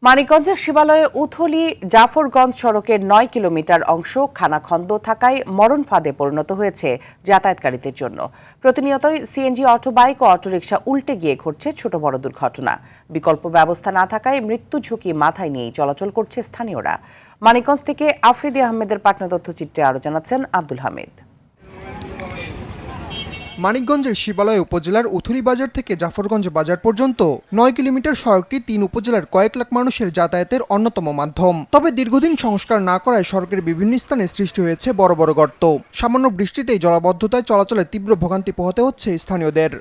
মানিকগঞ্জের শিবালয়ে উথলি জাফরগঞ্জ সড়কের ৯ কিলোমিটার অংশ খানাখন্দ থাকায় মরণ ফাঁদে পরিণত হয়েছে যাতায়াতকারীদের জন্য। প্রতিনিয়তই সিএনজি অটোবাইক ও অটোরিকশা উল্টে গিয়ে ঘটছে ছোট বড় দুর্ঘটনা। বিকল্প ব্যবস্থা না থাকায় মৃত্যু ঝুঁকি মাথায় নিয়েই চলাচল করছে স্থানীয়রা। মানিকগঞ্জ থেকে আফ্রিদি আহমেদের পাঠানো তথ্যচিত্রে আরও জানাচ্ছেন আব্দুল হামিদ। মানিকগঞ্জের শিবালয় উপজেলার উথলি বাজার থেকে জাফরগঞ্জ বাজার পর্যন্ত ৯ কিলোমিটার সড়কটি ৩ উপজেলার কয়েক লাখ মানুষের যাতায়াতের অন্যতম মাধ্যম। তবে দীর্ঘদিন সংস্কার না করায় সড়কের বিভিন্ন স্থানে সৃষ্টি হয়েছে বড় বড় গর্ত। সামান্য বৃষ্টিতেই জলাবদ্ধতায় চলাচলে তীব্র ভোগান্তি পোহাতে হচ্ছে স্থানীয়দের।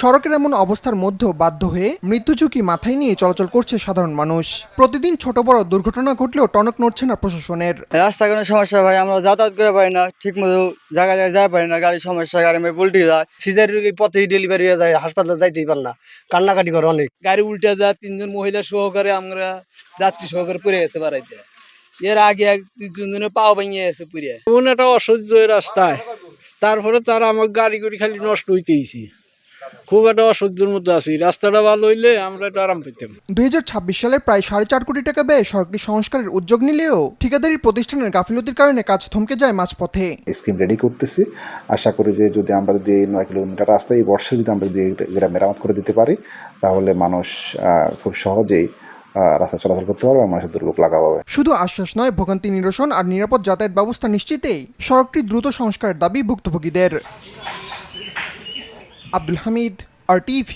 সড়কের এমন অবস্থার মধ্যেও বাধ্য হয়ে মৃত্যু ঝুঁকি মাথায় নিয়ে চলাচল করছে সাধারণ মানুষ। প্রতিদিন ছোট বড় দুর্ঘটনা ঘটলেও টনক নড়ছে না প্রশাসনের। রাস্তাঘাটের সমস্যা ভাই, আমরা যাতায়াত করে পারি না, ঠিক মতো জায়গায় যাই পারি না, গাড়ির সমস্যা, গাড়ি উল্টে যায়, সিজার পথে ডেলিভারি হয়ে যায়, হাসপাতালে যাইতেই পার না, কান্নাকাটি করে অনেক। গাড়ি উল্টে যায়, ৩ জন মহিলা সহকারে আমরা যাত্রী সহকারে পড়ে গেছে বাড়াইতে। এর আগে 2 জনের পাও ভেঙে গেছে পুড়ে। এমন একটা অসহ্য রাস্তায়, তারপরে তারা আমার গাড়ি খালি নষ্ট হইতেইছি। খুব একটা অসহ্যের মধ্যে আছি। রাস্তাটা ভালো হইলে আমরা একটু আরাম পেতাম। 2026 সালে প্রায় 4.5 কোটি টাকা ব্যয়ে সড়কটি সংস্কারের উদ্যোগ নিলেও ঠিকাদারি প্রতিষ্ঠানের গাফিলতির কারণে কাজ থমকে যায় মাঝপথে। স্কিম রেডি করতেছি, আশা করি যে যদি আমরা 9 কিলোমিটার রাস্তা এই বর্ষে যদি আমরা মেরামত করে দিতে পারি, তাহলে মানুষ খুব সহজেই রাস্তা চলাচল করতে পারবে, মানুষের দুর্ভোগ লাঘব হবে। শুধু আশ্বাস নয়, ভোগান্তি নিরসন আর নিরাপদ যাতায়াত ব্যবস্থা নিশ্চিতেই সড়কটি দ্রুত সংস্কারের দাবি ভুক্তভোগীদের। আব্দুল হামিদ, RTV।